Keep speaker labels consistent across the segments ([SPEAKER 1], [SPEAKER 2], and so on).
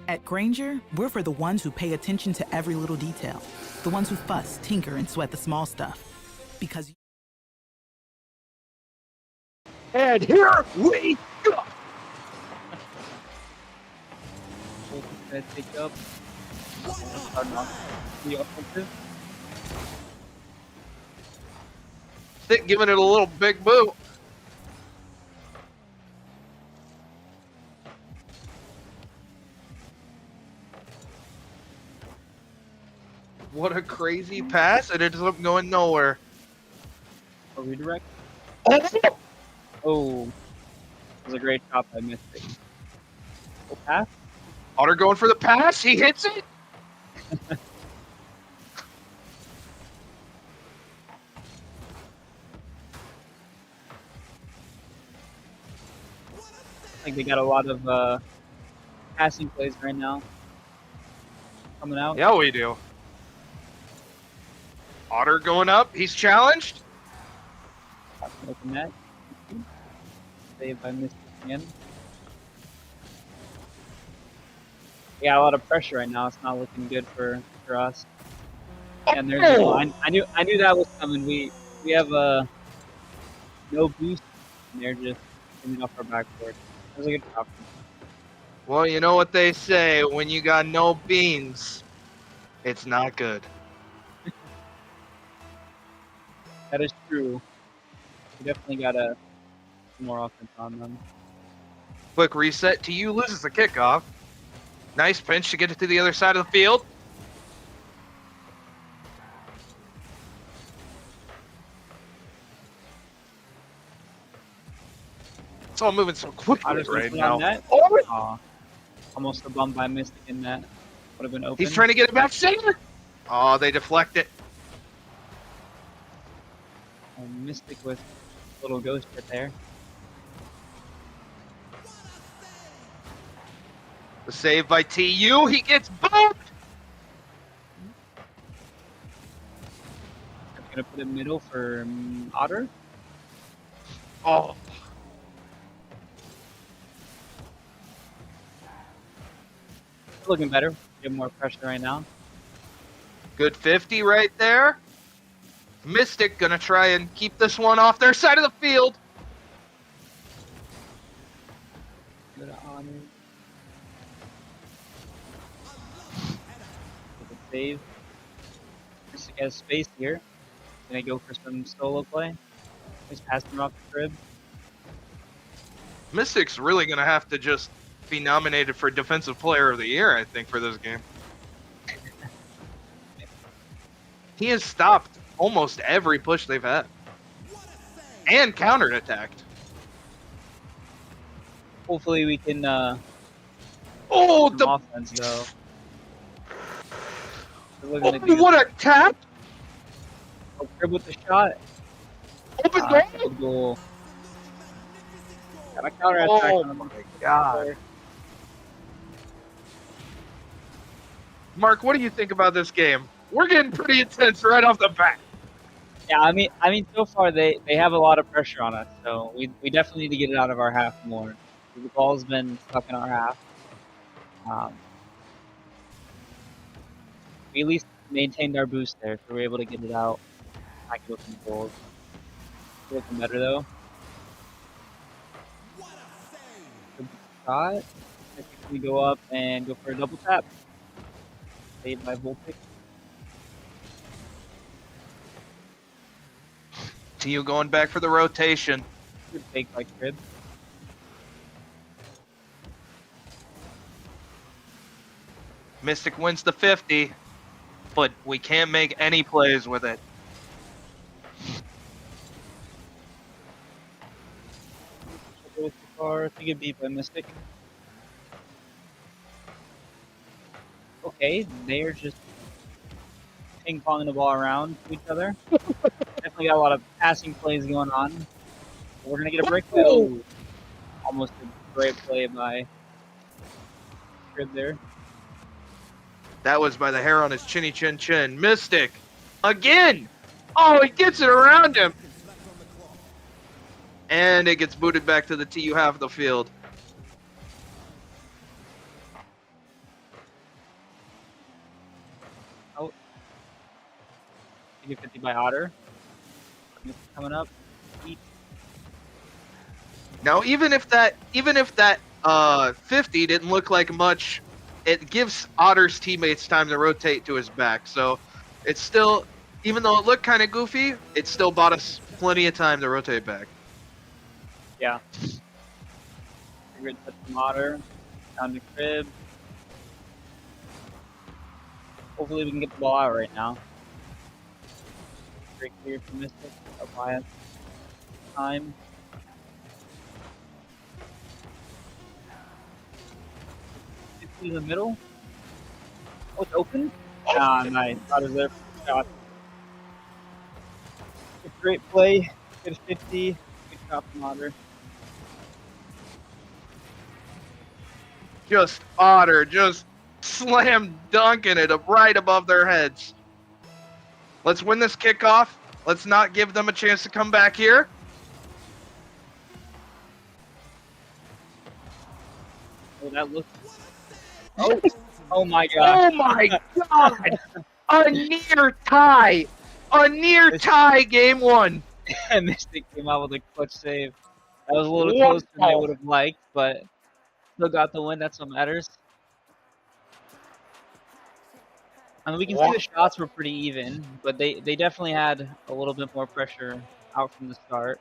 [SPEAKER 1] At Granger, we're for the ones who pay attention to every little detail. The ones who fuss, tinker, and sweat the small stuff. Because...
[SPEAKER 2] And here we go!
[SPEAKER 3] Take up. The offensive.
[SPEAKER 2] Stick giving it a little big boot. What a crazy pass, and it ends up going nowhere.
[SPEAKER 3] A redirect.
[SPEAKER 2] Oh!
[SPEAKER 3] Oh, it was a great shot by Mystic. Full pass.
[SPEAKER 2] Otter going for the pass. He hits it.
[SPEAKER 3] I think they got a lot of passing plays right now coming out.
[SPEAKER 2] Yeah, we do. Otter going up. He's challenged.
[SPEAKER 3] Open net. Saved by Mystic again. We got a lot of pressure right now. It's not looking good for us. And there's a goal. I knew that was coming. We have no boost, and they're just coming off our backboard. That was a good shot.
[SPEAKER 2] Well, you know what they say. When you got no beans, it's not good.
[SPEAKER 3] That is true. We definitely got a more offense on them.
[SPEAKER 2] Quick reset to you. Loses the kickoff. Nice pinch to get it to the other side of the field. It's all moving so quickly right now.
[SPEAKER 3] Oh, almost a bum by Mystic in that. Would have been open.
[SPEAKER 2] He's trying to get it back center. Oh, they deflect it.
[SPEAKER 3] And Mystic with a little ghost right there.
[SPEAKER 2] The save by TU. He gets bumped.
[SPEAKER 3] Gonna put it middle for Otter.
[SPEAKER 2] Oh.
[SPEAKER 3] Looking better. Get more pressure right now.
[SPEAKER 2] Good 50 right there. Mystic gonna try and keep this one off their side of the field.
[SPEAKER 3] Good Honor. Good save. Mystic has space here. Gonna go for some solo play. Just passing him off the crib.
[SPEAKER 2] Mystic's really gonna have to just be nominated for Defensive Player of the Year, I think, for this game. He has stopped almost every push they've had. And counter-attacked.
[SPEAKER 3] Hopefully we can
[SPEAKER 2] Oh,
[SPEAKER 3] some
[SPEAKER 2] the
[SPEAKER 3] offense though.
[SPEAKER 2] what a tap!
[SPEAKER 3] Oh, crib with the shot.
[SPEAKER 2] Open
[SPEAKER 3] Good goal. Got a counter attack on him.
[SPEAKER 2] my god. Mark, what do you think about this game? We're getting pretty intense right off the bat.
[SPEAKER 3] Yeah, I mean, so far they have a lot of pressure on us, so we definitely need to get it out of our half more. The ball's been stuck in our half. We at least maintained our boost there, so we were able to get it out. I can open the goals. Looking better though. Good shot. I think we go up and go for a double tap. Saved by Voltic.
[SPEAKER 2] TU going back for the rotation.
[SPEAKER 3] Good fake by crib.
[SPEAKER 2] Mystic wins the 50, but we can't make any plays with it.
[SPEAKER 3] I think it beat by Mystic. Okay, they're just ping-ponging the ball around to each other. Definitely got a lot of passing plays going on. We're going to get a breakaway. Oh, almost a great play by Crib there.
[SPEAKER 2] That was by the hair on his chinny chin chin. Mystic, again! Oh, he gets it around him! And it gets booted back to the TU half of the field.
[SPEAKER 3] 50-50 by Otter. Mystic coming up. Eat.
[SPEAKER 2] Now, even if that 50 didn't look like much, it gives Otter's teammates time to rotate to his back. So it's still, even though it looked kind of goofy, it still bought us plenty of time to rotate back.
[SPEAKER 3] Yeah. Good touch from Otter. Down to Crib. Hopefully we can get the ball out right now. Great clear from Mystic. Up by us. Time. In the middle. Oh, it's open. Ah, nice. Otter's there for the shot. It's a great play. Get a 50. Good shot from Otter.
[SPEAKER 2] Just Otter, just slam dunking it up right above their heads. Let's win this kickoff. Let's not give them a chance to come back here.
[SPEAKER 3] Oh, that looks. Oh, oh my god.
[SPEAKER 2] Oh my god! A near tie! A near tie, game one.
[SPEAKER 3] Mystic came out with a clutch save. That was a little
[SPEAKER 2] Wow.
[SPEAKER 3] closer than I would have liked, but still got the win. That's what matters. I mean, we can see the shots were pretty even, but they definitely had a little bit more pressure out from the start.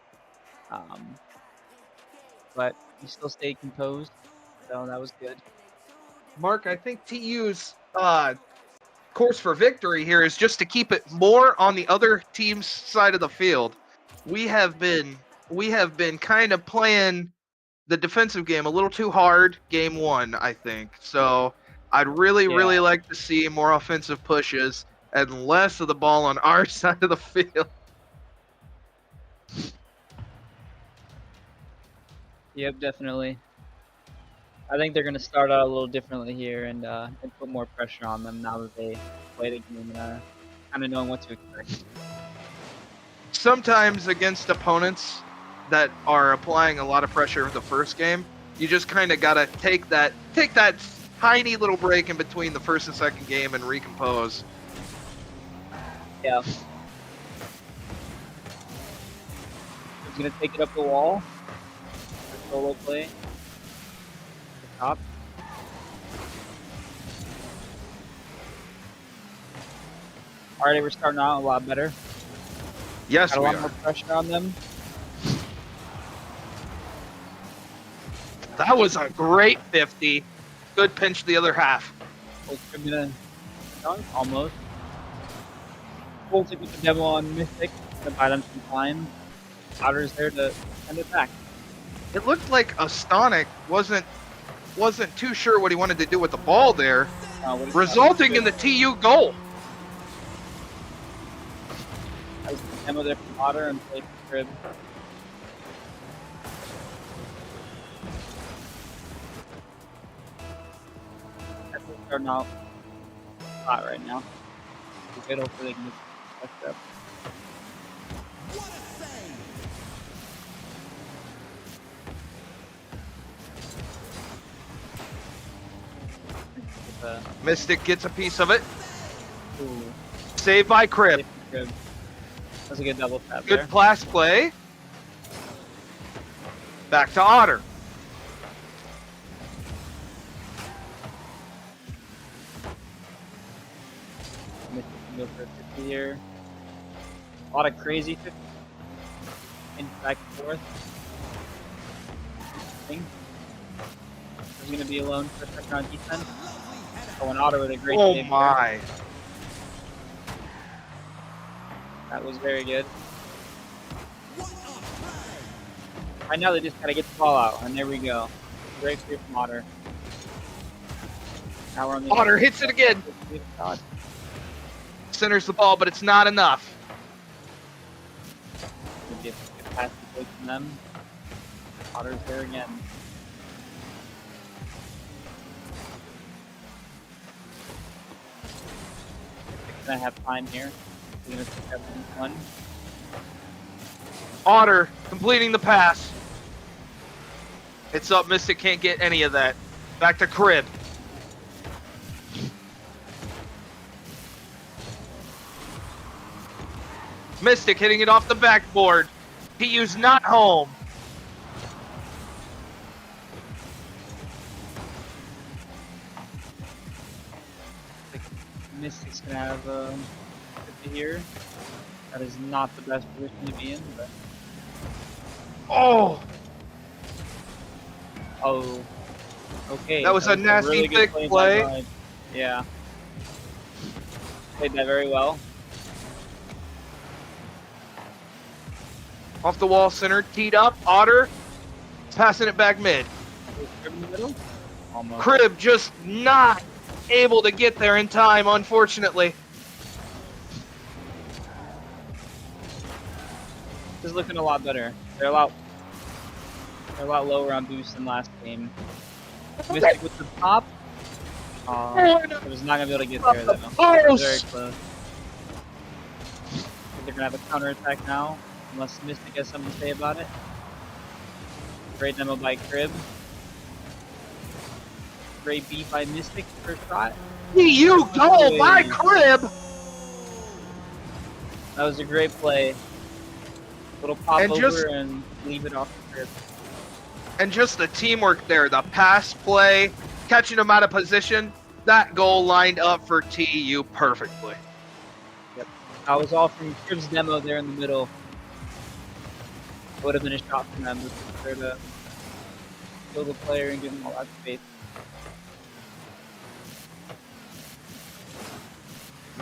[SPEAKER 3] But we still stayed composed, so that was good.
[SPEAKER 2] Mark, I think TU's course for victory here is just to keep it more on the other team's side of the field. We have been kind of playing the defensive game a little too hard game one, I think. So I'd really like to see more offensive pushes and less of the ball on our side of the field.
[SPEAKER 3] Yep, definitely. I think they're going to start out a little differently here and put more pressure on them now that they played a game kind of knowing what to expect.
[SPEAKER 2] Sometimes against opponents that are applying a lot of pressure the first game, you just kind of got to take that tiny little break in between the first and second game and recompose.
[SPEAKER 3] Yeah. He's going to take it up the wall. Solo play. Top. Alright, we're starting out a lot better.
[SPEAKER 2] Yes,
[SPEAKER 3] Got a
[SPEAKER 2] we
[SPEAKER 3] lot
[SPEAKER 2] are.
[SPEAKER 3] more pressure on them.
[SPEAKER 2] That was a great 50. Good pinch the other half.
[SPEAKER 3] Oh, gonna dunk almost. Full tip with the demo on Mystic to buy them some time. Otter's there to send it back.
[SPEAKER 2] It looked like Astonic wasn't too sure what he wanted to do with the ball there, resulting in the TU goal.
[SPEAKER 3] I was the demo there from Otter and played for Crib. That's what's starting out hot right now. We're good, hopefully they can get touched up.
[SPEAKER 2] Mystic gets a piece of it.
[SPEAKER 3] Ooh,
[SPEAKER 2] Saved by Crib.
[SPEAKER 3] Crib. That was a good double tap
[SPEAKER 2] Good
[SPEAKER 3] there.
[SPEAKER 2] pass play. Back to Otter.
[SPEAKER 3] Mystic can go for a 50 here. A lot of crazy 50. In back and forth. Thing. There's going to be alone for pressure on defense. Oh, and Otter with a great
[SPEAKER 2] Oh
[SPEAKER 3] save
[SPEAKER 2] my.
[SPEAKER 3] there. That was very good. Right now they just gotta get the ball out, and there we go. Great clear from Otter. Now we're on the
[SPEAKER 2] Otter hits it again.
[SPEAKER 3] God.
[SPEAKER 2] Centers the ball, but it's not enough.
[SPEAKER 3] Gonna be a good pass to play from them. Otter's there again. Gonna have time here. We're gonna pick up one.
[SPEAKER 2] Otter completing the pass. It's up. Mystic can't get any of that. Back to Crib. Mystic hitting it off the backboard. TU's not home.
[SPEAKER 3] Mystic's gonna have to here. That is not the best position to be in, but
[SPEAKER 2] Oh,
[SPEAKER 3] okay.
[SPEAKER 2] that was a nasty
[SPEAKER 3] really good
[SPEAKER 2] thick
[SPEAKER 3] by
[SPEAKER 2] play.
[SPEAKER 3] Ryan. Yeah. Played that very well.
[SPEAKER 2] Off the wall center, teed up. Otter passing it back mid.
[SPEAKER 3] In the middle? Almost.
[SPEAKER 2] Crib just not able to get there in time, unfortunately.
[SPEAKER 3] This is looking a lot better. They're a lot lower on boost than last game. Mystic with the pop. It was not gonna be able to get there though.
[SPEAKER 2] Oh,
[SPEAKER 3] Very close. They're gonna have a counter attack now, unless Mystic has something to say about it. Great demo by Crib. Great beat by Mystic for shot.
[SPEAKER 2] TU goal by Crib.
[SPEAKER 3] That was a great play. Little pop
[SPEAKER 2] And
[SPEAKER 3] over
[SPEAKER 2] just-
[SPEAKER 3] and leave it off the Crib.
[SPEAKER 2] And just the teamwork there, the pass play, catching him out of position. That goal lined up for TU perfectly.
[SPEAKER 3] That was all from Crib's demo there in the middle. Would have been a shot from them if they were to kill the player and give him all that space.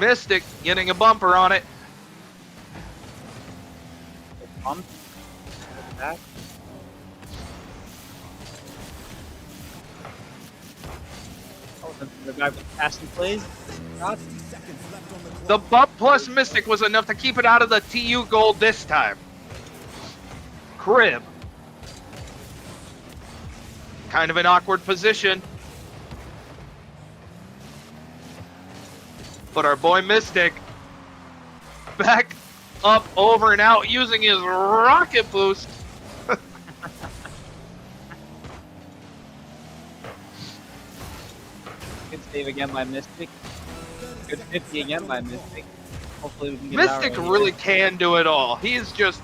[SPEAKER 2] Mystic getting a bumper on it.
[SPEAKER 3] Pump. Back. Oh, the guy with passing plays. Shot.
[SPEAKER 2] The bump plus Mystic was enough to keep it out of the TU goal this time. Crib. Kind of an awkward position. But our boy Mystic back up, over and out using his rocket boost.
[SPEAKER 3] Good save again by Mystic. Good 50 again by Mystic. Hopefully we can get it out
[SPEAKER 2] Mystic
[SPEAKER 3] right
[SPEAKER 2] really
[SPEAKER 3] here.
[SPEAKER 2] can do it all. He's just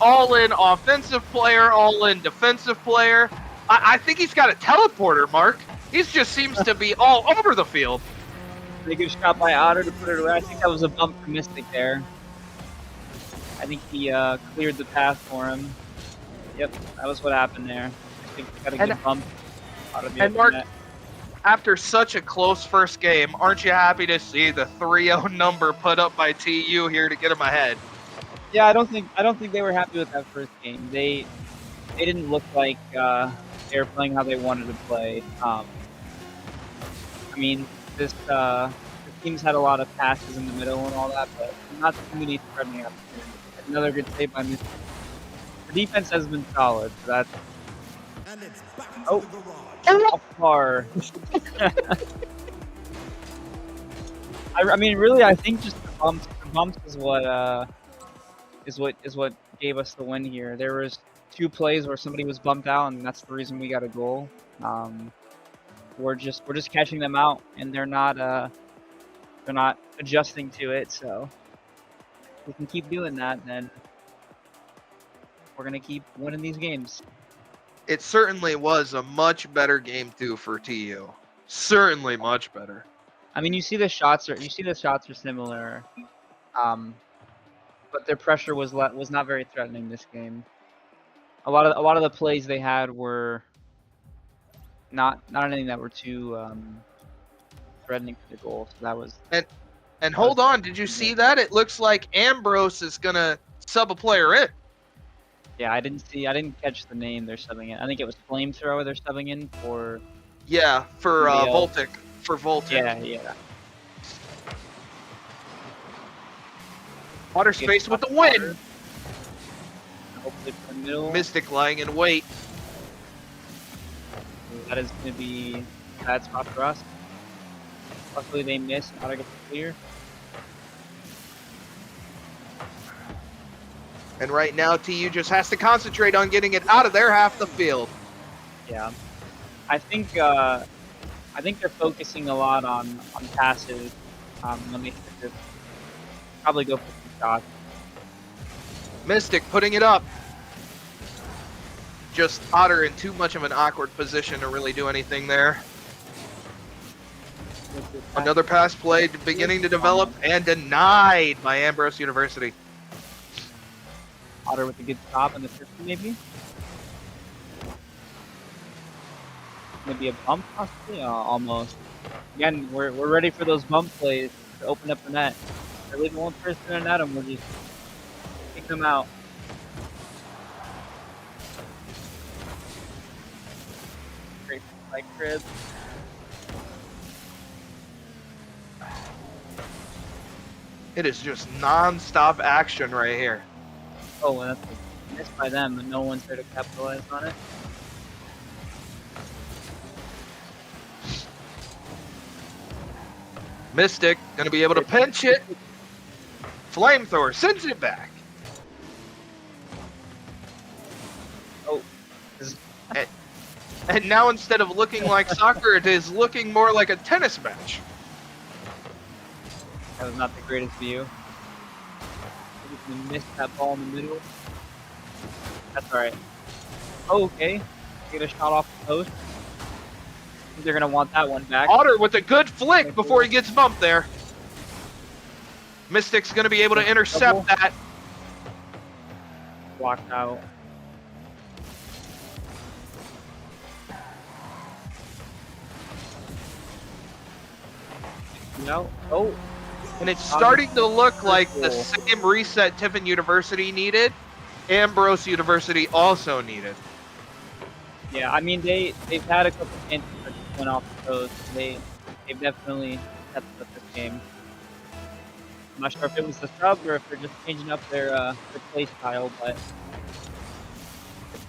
[SPEAKER 2] all in offensive player, all in defensive player. I think he's got a teleporter, Mark. He just seems to be all over the field.
[SPEAKER 3] Pretty good shot by Otter to put it away. I think that was a bump for Mystic there. I think he cleared the path for him. Yep, that was what happened there. I think he got a good bump out of the
[SPEAKER 2] and
[SPEAKER 3] open
[SPEAKER 2] Mark-
[SPEAKER 3] net.
[SPEAKER 2] After such a close first game, aren't you happy to see the 3-0 number put up by TU here to get him ahead?
[SPEAKER 3] Yeah, I don't think they were happy with that first game. They didn't look like they were playing how they wanted to play. I mean, this team's had a lot of passes in the middle and all that, but not too many threatening opportunities. Another good save by Mystic. The defense has been solid, so that's off par. I mean, really, I think just the bumps is what gave us the win here. There was 2 plays where somebody was bumped out, and that's the reason we got a goal. We're just catching them out, and they're not adjusting to it. So if we can keep doing that, then we're gonna keep winning these games.
[SPEAKER 2] It certainly was a much better game 2 for TU. Certainly much better.
[SPEAKER 3] I mean, you see the shots are similar, but their pressure was not very threatening this game. A lot of the plays they had were not anything that were too threatening for the goal. So that was.
[SPEAKER 2] And hold on, did you see that? It looks like Ambrose is gonna sub a player in.
[SPEAKER 3] Yeah, I didn't catch the name they're subbing in. I think it was Flamethrower they're subbing in for.
[SPEAKER 2] Yeah, for
[SPEAKER 3] Somebody else.
[SPEAKER 2] Voltic. For Voltic.
[SPEAKER 3] Yeah.
[SPEAKER 2] Water space with the win.
[SPEAKER 3] Hopefully for the middle.
[SPEAKER 2] Mystic lying in wait.
[SPEAKER 3] That is going to be a bad spot for us. Luckily they missed. How to get the clear.
[SPEAKER 2] And right now, TU just has to concentrate on getting it out of their half the field.
[SPEAKER 3] Yeah, I think they're focusing a lot on passes. Let me probably go for some shots.
[SPEAKER 2] Mystic putting it up. Just Otter in too much of an awkward position to really do anything there. Another pass play beginning to develop and denied by Ambrose University.
[SPEAKER 3] Otter with a good stop on the 50 maybe. Maybe a bump possibly? Almost. Again, we're ready for those bump plays to open up the net. They're leaving one person in at them, we'll just kick them out. Great like crib.
[SPEAKER 2] It is just non-stop action right here.
[SPEAKER 3] Oh, and that's a miss by them, and no one's there to capitalize on it.
[SPEAKER 2] Mystic gonna be able to pinch it. Flamethrower sends it back.
[SPEAKER 3] Oh.
[SPEAKER 2] And now instead of looking like soccer, it is looking more like a tennis match.
[SPEAKER 3] That was not the greatest view. We missed that ball in the middle. That's alright. Oh, okay. Get a shot off the post. I think they're gonna want that one back.
[SPEAKER 2] Otter with a good flick before he gets bumped there. Mystic's gonna be able to intercept that.
[SPEAKER 3] Blocked out. No. Oh.
[SPEAKER 2] And it's starting to look like the same reset Tiffin University needed, Ambrose University also needed.
[SPEAKER 3] Yeah, I mean they've had a couple chances that just went off the coast. They've definitely stepped up this game. I'm not sure if it was the sub or if they're just changing up their play style, but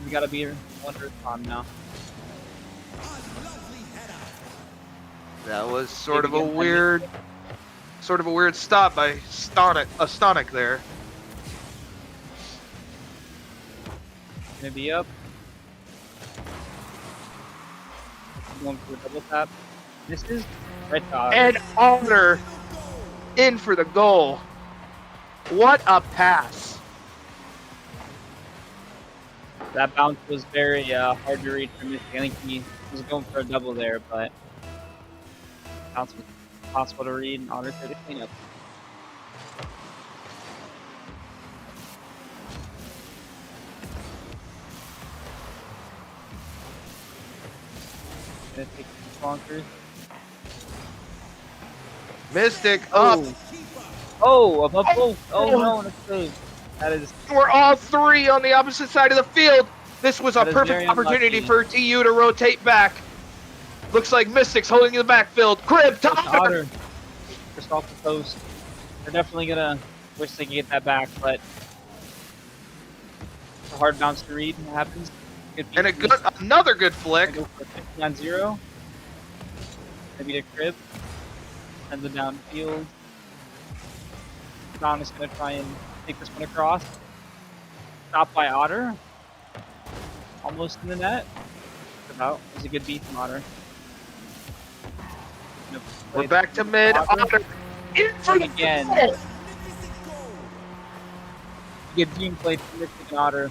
[SPEAKER 3] we gotta be one at a time now.
[SPEAKER 2] That was sort of a weird stop by Astonic there.
[SPEAKER 3] Gonna be up. Going for a double tap. This is red dot.
[SPEAKER 2] And Otter in for the goal. What a pass.
[SPEAKER 3] That bounce was very hard to read for Misty. I think he was going for a double there, but bounce was possible to read and Otter tried to clean up. Gonna take some bonkers.
[SPEAKER 2] Mystic up.
[SPEAKER 3] Oh, above both. Oh no, and it's saved. That is.
[SPEAKER 2] We're all three on the opposite side of the field. This was a
[SPEAKER 3] That is
[SPEAKER 2] perfect
[SPEAKER 3] very
[SPEAKER 2] opportunity
[SPEAKER 3] unlucky.
[SPEAKER 2] for TU to rotate back. Looks like Mystic's holding the backfield. Crib,
[SPEAKER 3] Otter.
[SPEAKER 2] top.
[SPEAKER 3] Just off the post. They're definitely gonna wish they could get that back, but it's a hard bounce to read. What happens? Good
[SPEAKER 2] And another good flick.
[SPEAKER 3] Go for 50 on 0. Maybe a crib. Send them downfield. Don is gonna try and take this one across. Stopped by Otter. Almost in the net. About. It was a good beat from Otter.
[SPEAKER 2] We're back to mid. Otter in for the
[SPEAKER 3] again.
[SPEAKER 2] goal.
[SPEAKER 3] Good team play from Mystic and Otter.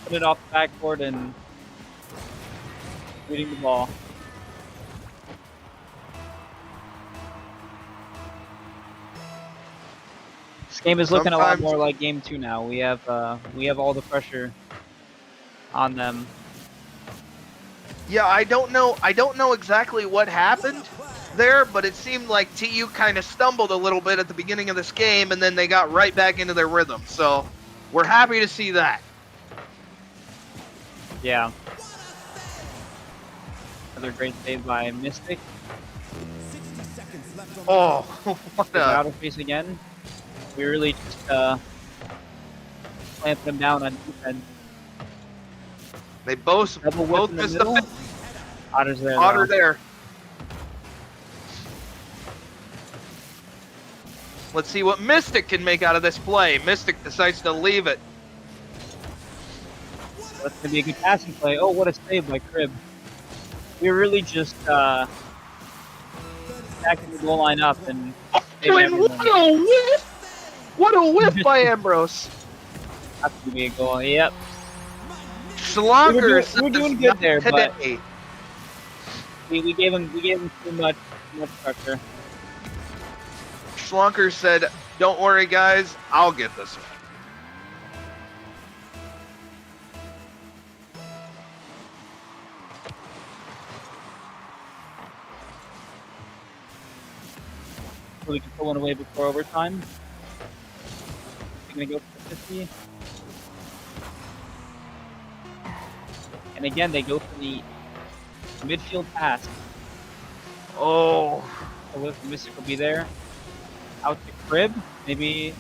[SPEAKER 3] Put it off the backboard and reading the ball. This game is looking a lot more like game 2 now. We have all the pressure on them.
[SPEAKER 2] Yeah, I don't know exactly what happened there, but it seemed like TU kind of stumbled a little bit at the beginning of this game, and then they got right back into their rhythm. So we're happy to see that.
[SPEAKER 3] Yeah. Another great save by Mystic.
[SPEAKER 2] Oh, what
[SPEAKER 3] Out
[SPEAKER 2] a...
[SPEAKER 3] of face again. We really just clamped them down on defense.
[SPEAKER 2] They both
[SPEAKER 3] Double whip in the
[SPEAKER 2] missed
[SPEAKER 3] middle.
[SPEAKER 2] the...
[SPEAKER 3] Otter's there.
[SPEAKER 2] Otter
[SPEAKER 3] though.
[SPEAKER 2] there. Let's see what Mystic can make out of this play. Mystic decides to leave it.
[SPEAKER 3] That's gonna be a good passing play. Oh, what a save by Crib. We were really just backing the goal line up and
[SPEAKER 2] And what a whiff! What a whiff by Ambrose.
[SPEAKER 3] That's gonna be a goal. Yep.
[SPEAKER 2] Schlonkers
[SPEAKER 3] We were doing
[SPEAKER 2] says
[SPEAKER 3] good
[SPEAKER 2] not
[SPEAKER 3] there, but
[SPEAKER 2] today.
[SPEAKER 3] we gave him too much pressure.
[SPEAKER 2] Schlonkers said, "Don't worry, guys. I'll get this one."
[SPEAKER 3] So we can pull one away before overtime. We're gonna go for the 50. And again, they go for the midfield pass.
[SPEAKER 2] Oh,
[SPEAKER 3] So the Mystic will be there. Out to Crib, maybe.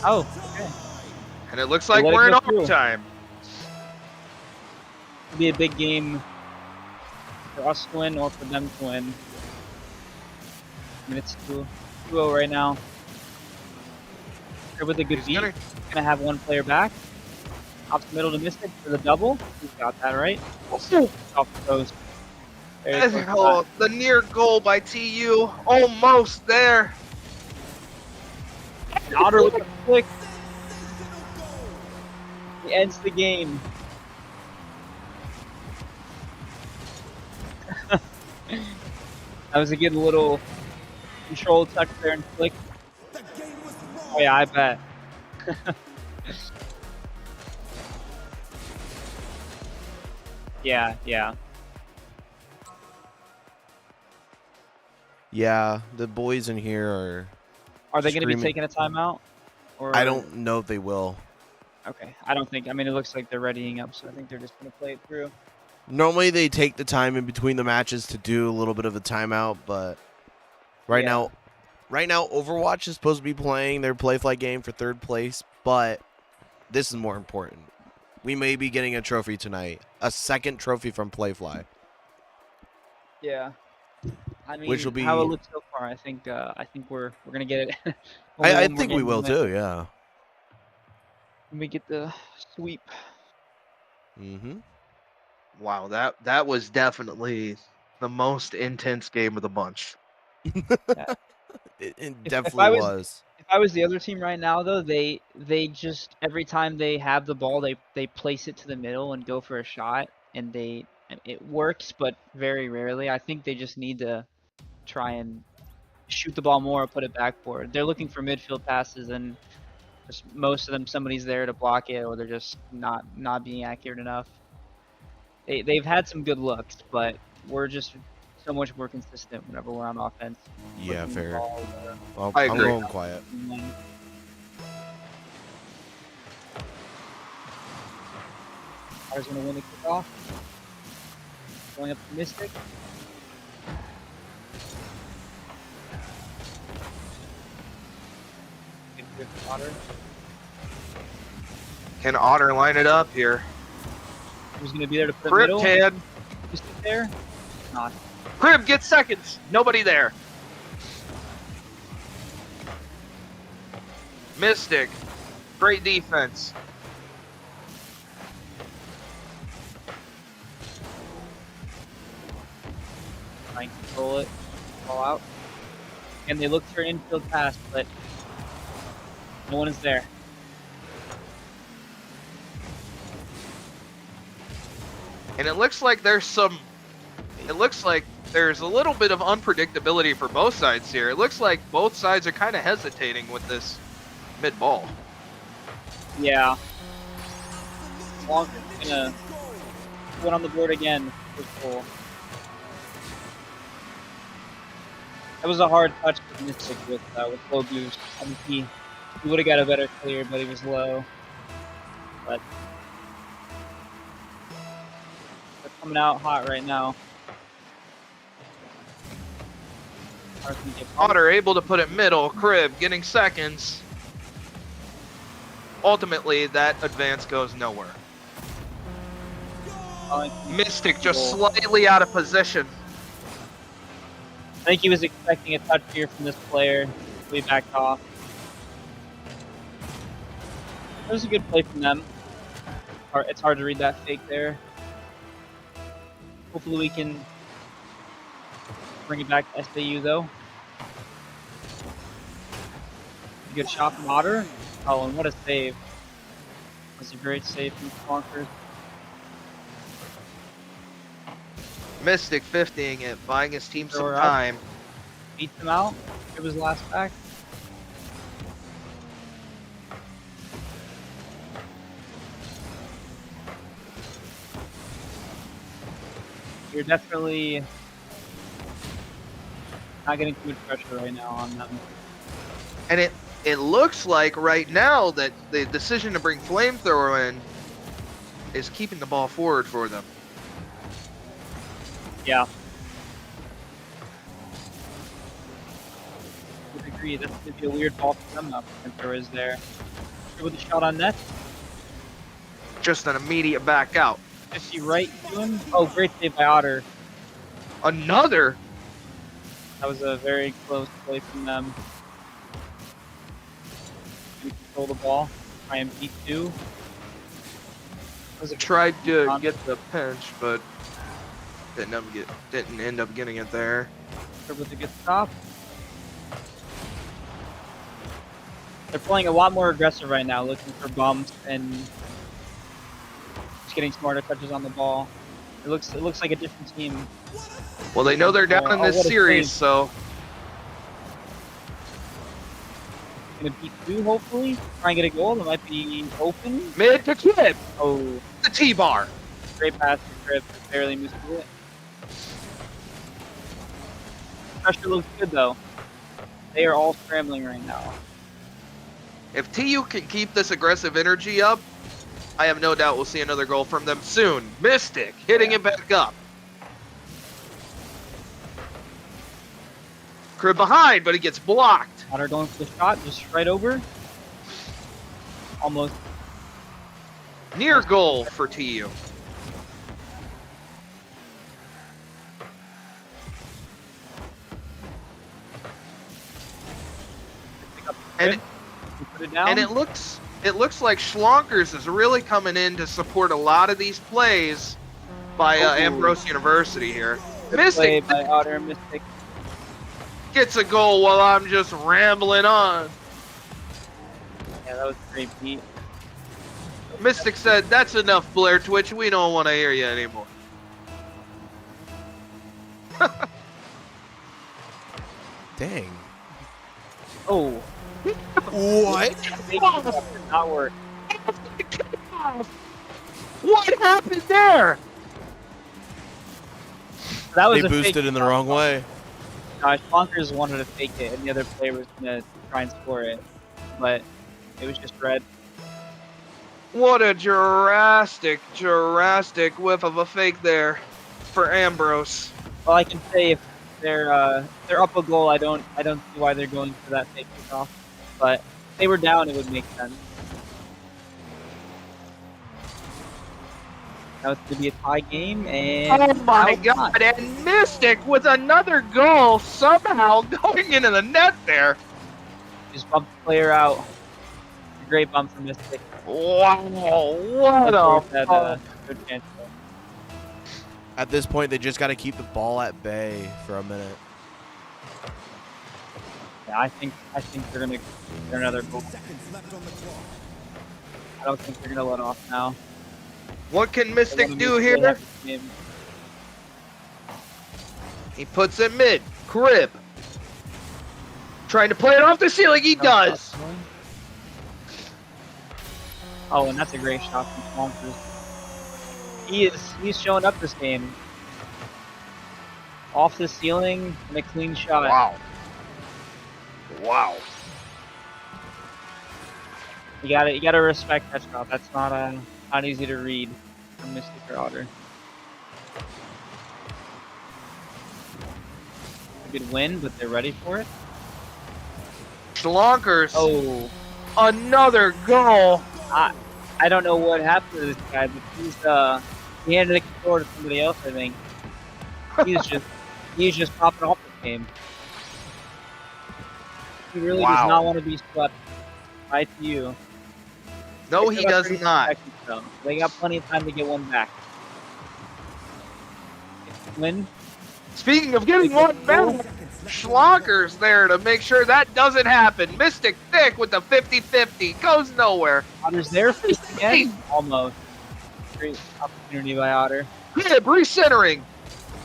[SPEAKER 3] Oh, okay.
[SPEAKER 2] and it looks like
[SPEAKER 3] let it
[SPEAKER 2] we're in
[SPEAKER 3] go through.
[SPEAKER 2] overtime.
[SPEAKER 3] It'll be a big game for us to win or for them to win. I mean, it's 2-0 right now. Crib with a good beat. Gonna have one player back. Off the middle to Mystic for the double. He's got that right. Off the post.
[SPEAKER 2] Oh, the near goal by TU. Almost there.
[SPEAKER 3] Otter with a flick. He ends the game. That was a good little control touch there and flick. Oh yeah, I bet. Yeah.
[SPEAKER 4] Yeah, the boys in here
[SPEAKER 3] Are they going to be
[SPEAKER 4] Screaming.
[SPEAKER 3] taking a timeout? Or
[SPEAKER 4] I don't know if they will.
[SPEAKER 3] Okay, I don't think. I mean, it looks like they're readying up, so I think they're just going to play it through.
[SPEAKER 4] Normally they take the time in between the matches to do a little bit of a timeout, but right now Overwatch is supposed to be playing their Playfly game for 3rd place, but this is more important. We may be getting a trophy tonight, a 2nd trophy from Playfly.
[SPEAKER 3] Yeah. I mean,
[SPEAKER 4] Which will be-
[SPEAKER 3] how it looks so far, I think we're gonna get it.
[SPEAKER 4] I think we will too, yeah.
[SPEAKER 3] When we get the sweep.
[SPEAKER 4] Mm-hmm.
[SPEAKER 2] Wow, that was definitely the most intense game of the bunch.
[SPEAKER 4] It definitely was.
[SPEAKER 3] If I was the other team right now, though, they just every time they have the ball, they place it to the middle and go for a shot, and it works, but very rarely. I think they just need to try and shoot the ball more or put it backboard. They're looking for midfield passes, and just most of them somebody's there to block it, or they're just not being accurate enough. They've had some good looks, but we're just so much more consistent whenever we're on offense.
[SPEAKER 4] Yeah,
[SPEAKER 3] Looking
[SPEAKER 4] fair.
[SPEAKER 3] ball,
[SPEAKER 2] I
[SPEAKER 4] I'm
[SPEAKER 2] agree.
[SPEAKER 4] going quiet.
[SPEAKER 3] and then- Ours gonna win the kickoff. Going up to Mystic. Good for Otter.
[SPEAKER 2] Can Otter line it up here?
[SPEAKER 3] Who's gonna be there to put it
[SPEAKER 2] Crib
[SPEAKER 3] middle?
[SPEAKER 2] can.
[SPEAKER 3] Mystic there? Not.
[SPEAKER 2] Crib gets seconds. Nobody there. Mystic. Great defense.
[SPEAKER 3] Trying to control it. Ball out. And they look for an infield pass, but no one is there.
[SPEAKER 2] And it looks like there's a little bit of unpredictability for both sides here. It looks like both sides are kind of hesitating with this mid ball.
[SPEAKER 3] Yeah. Long gonna put on the board again. First goal. That was a hard touch for Mystic with low boost. I mean, he would have got a better clear, but he was low. But they're coming out hot right now.
[SPEAKER 2] Otter able to put it middle. Crib getting seconds. Ultimately, that advance goes nowhere. Mystic just slightly out of position.
[SPEAKER 3] I think he was expecting a touch here from this player. We backed off. That was a good play from them. It's hard to read that fake there. Hopefully we can bring it back to SAU though. good shot from Otter. Oh, and what a save. That's a great save from Sponkers.
[SPEAKER 2] Mystic 50ing it, buying his team some
[SPEAKER 3] Thrower up.
[SPEAKER 2] time.
[SPEAKER 3] Beats him out. It was last back. You're definitely not getting too much pressure right now on them.
[SPEAKER 2] And it looks like right now that the decision to bring Flamethrower in is keeping the ball forward for them.
[SPEAKER 3] Yeah. I would agree. That's going to be a weird ball for them now. Flamethrower is there. With a shot on net.
[SPEAKER 2] Just an immediate back out.
[SPEAKER 3] 50 right doing. Oh, great save by Otter.
[SPEAKER 2] Another?
[SPEAKER 3] That was a very close play from them. We control the ball. Try and beat two.
[SPEAKER 2] Tried to get the pinch, but didn't end up getting it there.
[SPEAKER 3] With a good stop. They're playing a lot more aggressive right now, looking for bumps and just getting smarter touches on the ball. It looks like a different team.
[SPEAKER 2] Well, they know they're down in this
[SPEAKER 3] what a
[SPEAKER 2] series,
[SPEAKER 3] save.
[SPEAKER 2] so
[SPEAKER 3] Gonna beat two, hopefully. Try and get a goal. It might be open.
[SPEAKER 2] mid to Kid,
[SPEAKER 3] Oh,
[SPEAKER 2] the T-bar.
[SPEAKER 3] great pass to Crip. Barely missed it. Pressure looks good though. They are all scrambling right now.
[SPEAKER 2] If TU can keep this aggressive energy up, I have no doubt we'll see another goal from them soon. Mystic hitting it back up. Crib behind, but he gets blocked.
[SPEAKER 3] Otter going for the shot, just right over. Almost.
[SPEAKER 2] Near goal for TU.
[SPEAKER 3] Pick up the
[SPEAKER 2] And
[SPEAKER 3] Crip, put it down.
[SPEAKER 2] And it looks like Schlonkers is really coming in to support a lot of these plays by Ambrose University here.
[SPEAKER 3] Good play
[SPEAKER 2] Mystic
[SPEAKER 3] by Otter. Mystic.
[SPEAKER 2] gets a goal while I'm just rambling on.
[SPEAKER 3] Yeah, that was a great beat.
[SPEAKER 2] Mystic said, "That's enough, Blair Twitch. We don't want to hear you anymore."
[SPEAKER 4] Dang.
[SPEAKER 3] Oh,
[SPEAKER 4] What?
[SPEAKER 3] did not work.
[SPEAKER 2] What happened there?
[SPEAKER 3] That was
[SPEAKER 4] They
[SPEAKER 3] a fake
[SPEAKER 4] boosted in the wrong way.
[SPEAKER 3] Bonkers wanted to fake it, and the other player was gonna try and score it, but it was just red.
[SPEAKER 2] What a drastic whiff of a fake there for Ambrose.
[SPEAKER 3] Well, I can say if they're up a goal, I don't see why they're going for that fake kickoff. But if they were down, it would make sense. Now it's gonna be a tie game, and
[SPEAKER 2] Oh my
[SPEAKER 3] now it's not.
[SPEAKER 2] God! And Mystic with another goal somehow going into the net there.
[SPEAKER 3] Just bump the player out. A great bump from Mystic.
[SPEAKER 2] Wow! What
[SPEAKER 3] Had
[SPEAKER 2] a
[SPEAKER 3] good chance. Though.
[SPEAKER 4] At this point, they just got to keep the ball at bay for a minute.
[SPEAKER 3] Yeah, I think they're gonna get another goal. I don't think they're gonna let off now.
[SPEAKER 2] What can
[SPEAKER 3] They
[SPEAKER 2] Mystic
[SPEAKER 3] wanna
[SPEAKER 2] do
[SPEAKER 3] make
[SPEAKER 2] here?
[SPEAKER 3] sure they have this game.
[SPEAKER 2] He puts it mid. Crib. Trying to play it off the ceiling. He does.
[SPEAKER 3] Oh, and that's a great shot from Swampers. He's showing up this game. Off the ceiling and a clean shot.
[SPEAKER 2] Wow. Wow.
[SPEAKER 3] You gotta respect that shot. That's not easy to read from Mystic or Otter. A good win, but they're ready for it.
[SPEAKER 2] Schlonkers.
[SPEAKER 3] Oh,
[SPEAKER 2] Another goal.
[SPEAKER 3] I don't know what happened to this guy, but he handed the controller to somebody else. I think he's just popping off this game. He really
[SPEAKER 2] Wow.
[SPEAKER 3] does not want to be swept. Right to you.
[SPEAKER 2] No,
[SPEAKER 3] They
[SPEAKER 2] he
[SPEAKER 3] still got
[SPEAKER 2] does
[SPEAKER 3] 36
[SPEAKER 2] not.
[SPEAKER 3] seconds, though. They got plenty of time to get one back. Win.
[SPEAKER 2] Speaking of getting one back, Schlonker's there to make sure that doesn't happen. Mystic Thick with the 50-50 goes nowhere.
[SPEAKER 3] Otter's there first again. Almost. Great opportunity by Otter.
[SPEAKER 2] Crib recentering.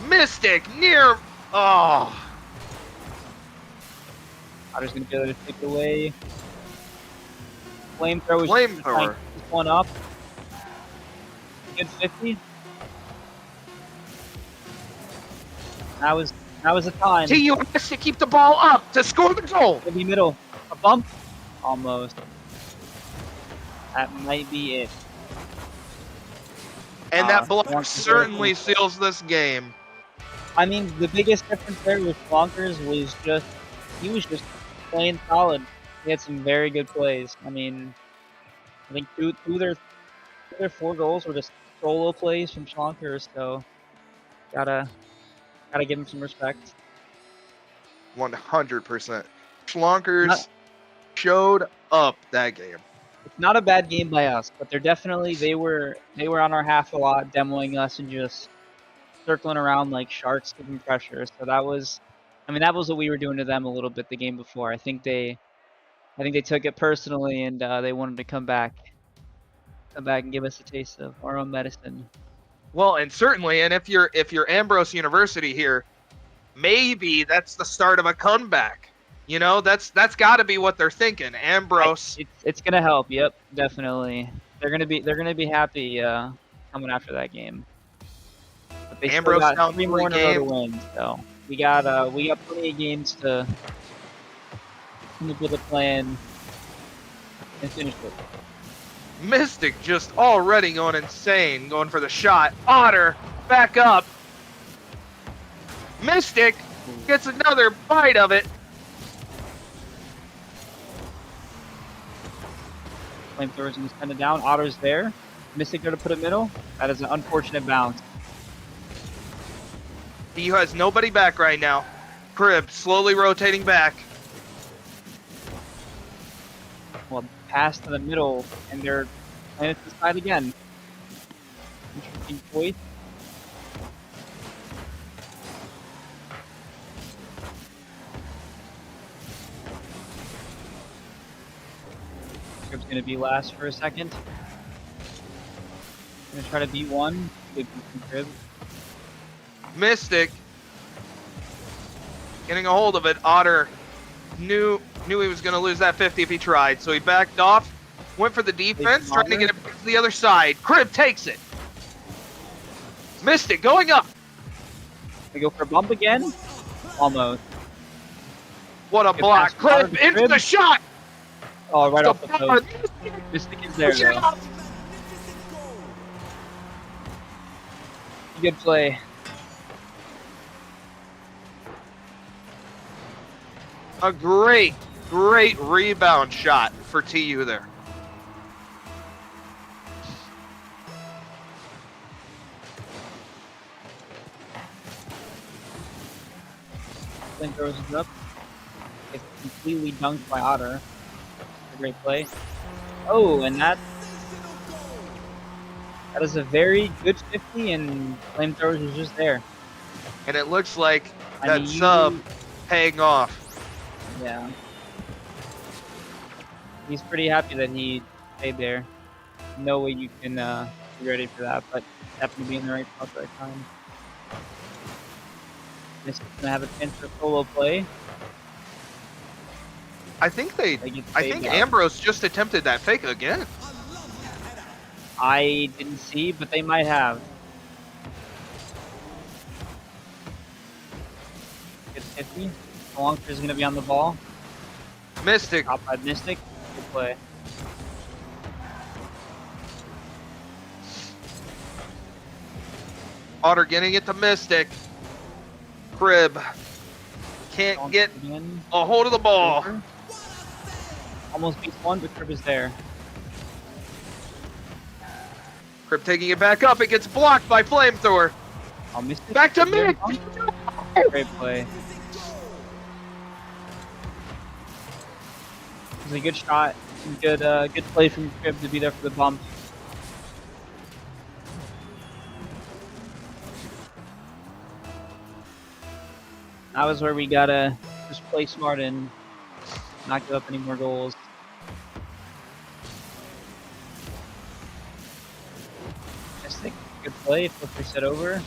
[SPEAKER 2] Mystic near. Oh.
[SPEAKER 3] Otter's gonna be able to take it away. Flamethrower.
[SPEAKER 2] Flamethrower.
[SPEAKER 3] This one up. Good 50. That was the time.
[SPEAKER 2] TU has to keep the ball up to score the goal.
[SPEAKER 3] Gonna be middle. A bump. Almost. That might be it.
[SPEAKER 2] And that block
[SPEAKER 3] Schlonker's
[SPEAKER 2] certainly seals this game.
[SPEAKER 3] I mean, the biggest difference there with Schlonker's was he was just playing solid. He had some very good plays. I mean, I think two of their 4 goals were just solo plays from Schlonker's, so gotta give him some respect.
[SPEAKER 2] 100%. Schlonkers showed up that game.
[SPEAKER 3] It's not a bad game by us, but they were on our half a lot, demoing us and just circling around like sharks, giving pressure. So that was what we were doing to them a little bit the game before. I think they took it personally and they wanted to come back and give us a taste of our own medicine.
[SPEAKER 2] Well, and certainly, and if you're Ambrose University here, maybe that's the start of a comeback. You know, that's got to be what they're thinking. Ambrose.
[SPEAKER 3] It's gonna help. Yep, definitely. They're gonna be happy coming after that game. But they
[SPEAKER 2] Ambrose
[SPEAKER 3] still got
[SPEAKER 2] down
[SPEAKER 3] 3
[SPEAKER 2] 3
[SPEAKER 3] more in a row to
[SPEAKER 2] games.
[SPEAKER 3] win. So we got plenty of games to come up with a plan and finish it.
[SPEAKER 2] Mystic just already going insane, going for the shot. Otter back up. Mystic gets another bite of it.
[SPEAKER 3] Flamethrower's gonna send it down. Otter's there. Mystic there to put it middle. That is an unfortunate bounce.
[SPEAKER 2] He has nobody back right now. Crib slowly rotating back.
[SPEAKER 3] Well, pass to the middle, and they're playing it to the side again. Interesting choice. Crib's gonna be last for a second. Gonna try to beat one. Good from Crib.
[SPEAKER 2] Mystic getting a hold of it. Otter knew he was going to lose that 50 if he tried, so he backed off, went for the defense, trying to get it back to the other side. Crib takes it. Mystic going up.
[SPEAKER 3] We go for a bump again. Almost.
[SPEAKER 2] What a
[SPEAKER 3] Good
[SPEAKER 2] block.
[SPEAKER 3] pass from Otter
[SPEAKER 2] Crib
[SPEAKER 3] to
[SPEAKER 2] into
[SPEAKER 3] Crib.
[SPEAKER 2] the shot.
[SPEAKER 3] Oh, right off the
[SPEAKER 2] bar.
[SPEAKER 3] post. Mystic is there though. Good play.
[SPEAKER 2] A great rebound shot for TU there.
[SPEAKER 3] Throws it up. It's completely dunked by Otter. A great play. Oh, and that is a very good 50, and Flamethrowers was just there.
[SPEAKER 2] And it looks like
[SPEAKER 3] I
[SPEAKER 2] that
[SPEAKER 3] mean,
[SPEAKER 2] sub paying off.
[SPEAKER 3] Yeah. He's pretty happy that he stayed there. No way you can be ready for that, but happened to be in the right spot at the right time. This is gonna have a chance for solo play.
[SPEAKER 2] I think
[SPEAKER 3] They get
[SPEAKER 2] I
[SPEAKER 3] fade
[SPEAKER 2] think
[SPEAKER 3] out.
[SPEAKER 2] Ambrose just attempted that fake again.
[SPEAKER 3] I didn't see, but they might have. Good 50. Lonker's gonna be on the ball.
[SPEAKER 2] Mystic.
[SPEAKER 3] Top by Mystic. Good play.
[SPEAKER 2] Otter getting it to Mystic. Crib can't
[SPEAKER 3] Lonker
[SPEAKER 2] get
[SPEAKER 3] again.
[SPEAKER 2] a hold of the ball.
[SPEAKER 3] Over. Almost beats one, but Crib is there.
[SPEAKER 2] Crib taking it back up. It gets blocked by Flamethrower.
[SPEAKER 3] Oh, Mystic.
[SPEAKER 2] Back to
[SPEAKER 3] is there.
[SPEAKER 2] Mick.
[SPEAKER 3] Great play. It was a good shot. Good play from Crib to be there for the bump. That was where we gotta just play smart and not give up any more goals. Mystic, good play. Flip reset over.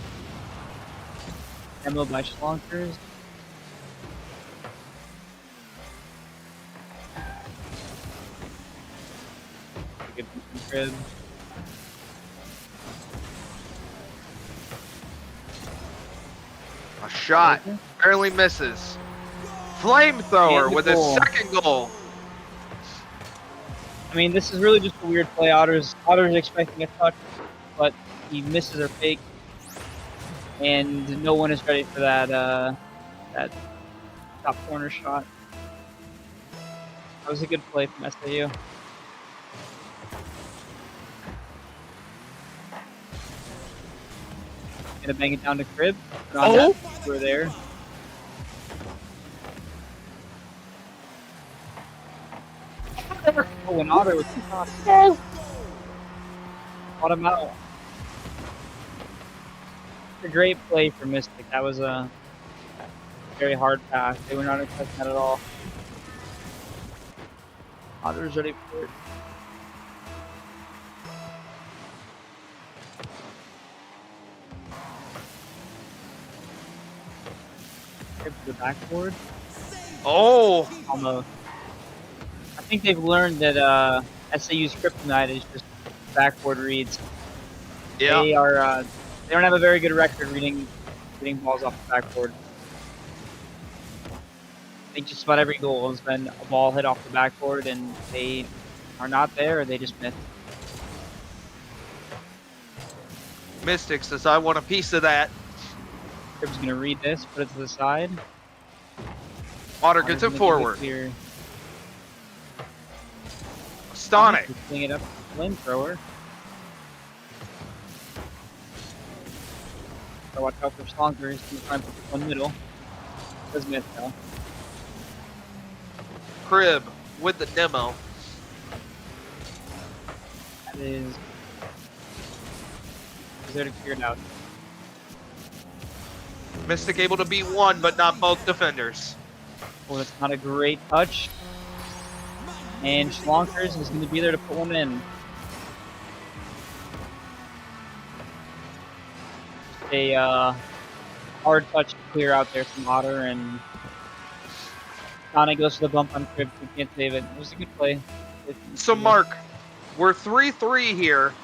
[SPEAKER 3] Demo by Schlonkers. Good from Crib.
[SPEAKER 2] A shot. Barely misses. Flamethrower
[SPEAKER 3] And
[SPEAKER 2] with his
[SPEAKER 3] goal.
[SPEAKER 2] second goal.
[SPEAKER 3] I mean, this is really just a weird play. Otter's expecting a touch, but he misses or fake, and no one is ready for that that top corner shot. That was a good play from SAU. Gonna bang it down to Crib.
[SPEAKER 2] Oh!
[SPEAKER 3] We're there. Oh, and Otter with the shot. Caught him out. A great play for Mystic. That was a very hard pass. They were not expecting that at all. Otter's ready for it. To the backboard.
[SPEAKER 2] Oh!
[SPEAKER 3] Almost. I think they've learned that SAU's kryptonite is just backboard reads.
[SPEAKER 2] Yeah.
[SPEAKER 3] They are they don't have a very good record reading balls off the backboard. I think just about every goal has been a ball hit off the backboard and they are not there or they just miss.
[SPEAKER 2] Mystic says, I want a piece of that.
[SPEAKER 3] Crib's gonna read this, put it to the side.
[SPEAKER 2] Otter gets it forward.
[SPEAKER 3] Clear.
[SPEAKER 2] Stonic.
[SPEAKER 3] Bring it up, flamethrower. So watch out for Slonker. He's gonna try and put this one middle. Does miss though.
[SPEAKER 2] Crib with the demo.
[SPEAKER 3] That is there to clear it out.
[SPEAKER 2] Mystic able to beat one, but not both defenders.
[SPEAKER 3] Oh, that's not a great touch. And Schlonkers is going to be there to put one in. A hard touch to clear out there from Otter, and Sonic goes for the bump on Crib. He can't save it. It was a good play.
[SPEAKER 2] So, Mark, we're 3-3 here.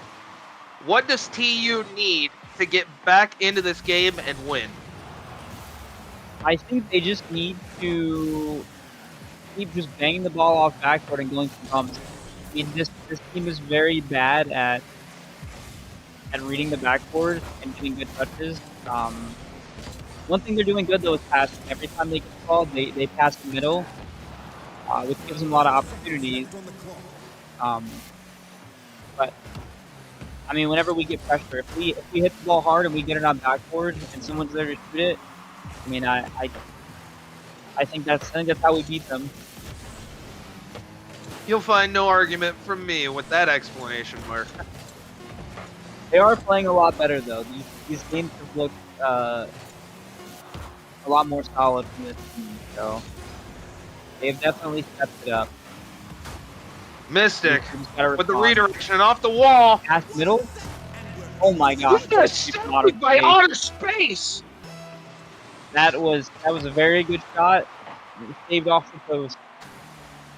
[SPEAKER 2] What does TU need to get back into this game and win?
[SPEAKER 3] I think they just need to keep just banging the ball off backboard and going for bumps. I mean, this team is very bad at reading the backboard and getting good touches. One thing they're doing good though is passing. Every time they get the ball, they pass the middle, which gives them a lot of opportunities. But I mean, whenever we get pressure, if we hit the ball hard and we get it on backboard and someone's there to shoot it, I mean, I think that's how we beat them.
[SPEAKER 2] You'll find no argument from me with that explanation, Mark.
[SPEAKER 3] They are playing a lot better though. These games have looked a lot more solid from this team, so they've definitely stepped it up.
[SPEAKER 2] Mystic with the
[SPEAKER 3] respond.
[SPEAKER 2] redirection off the wall.
[SPEAKER 3] Pass middle. Oh my gosh!
[SPEAKER 2] What a save by outer space!
[SPEAKER 3] That was a very good shot. It saved off the post.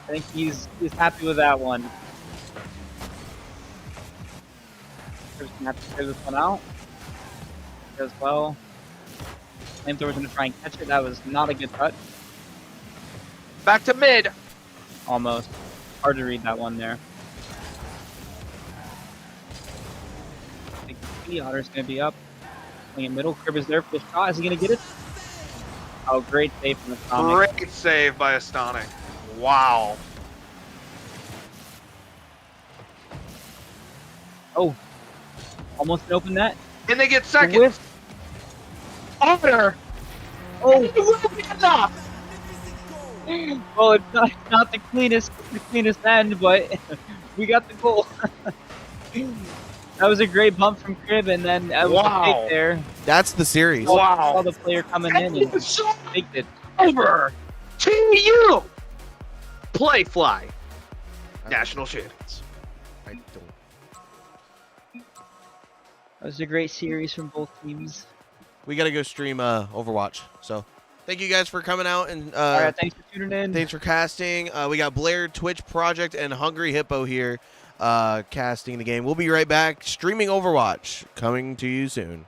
[SPEAKER 3] I think he's happy with that one. Just gonna have to clear this one out as well. Flamethrower's gonna try and catch it. That was not a good touch.
[SPEAKER 2] Back to mid.
[SPEAKER 3] Almost. Hard to read that one there. I think the Otter's gonna be up. Playing in middle. Crib is there for the shot. Is he gonna get it? Oh, great save from the Sonic.
[SPEAKER 2] Great save by Astonic. Wow.
[SPEAKER 3] Oh, almost an open net.
[SPEAKER 2] And they get second.
[SPEAKER 3] Whiff.
[SPEAKER 2] Otter.
[SPEAKER 3] Oh,
[SPEAKER 2] Enough.
[SPEAKER 3] well, it's not the cleanest end, but we got the goal. That was a great bump from Crib, and then I was a
[SPEAKER 2] Wow.
[SPEAKER 3] fake there.
[SPEAKER 4] That's the series.
[SPEAKER 2] Wow.
[SPEAKER 3] Saw the player coming in and
[SPEAKER 2] It's
[SPEAKER 3] faked it.
[SPEAKER 2] over. TU Playfly national champions.
[SPEAKER 4] I don't.
[SPEAKER 3] That was a great series from both teams.
[SPEAKER 4] We got to go stream Overwatch. So thank you guys for coming out and
[SPEAKER 3] All right, thanks for tuning in.
[SPEAKER 4] thanks for casting. We got Blair, Twitch Project, and Hungry Hippo here casting the game. We'll be right back streaming Overwatch, coming to you soon.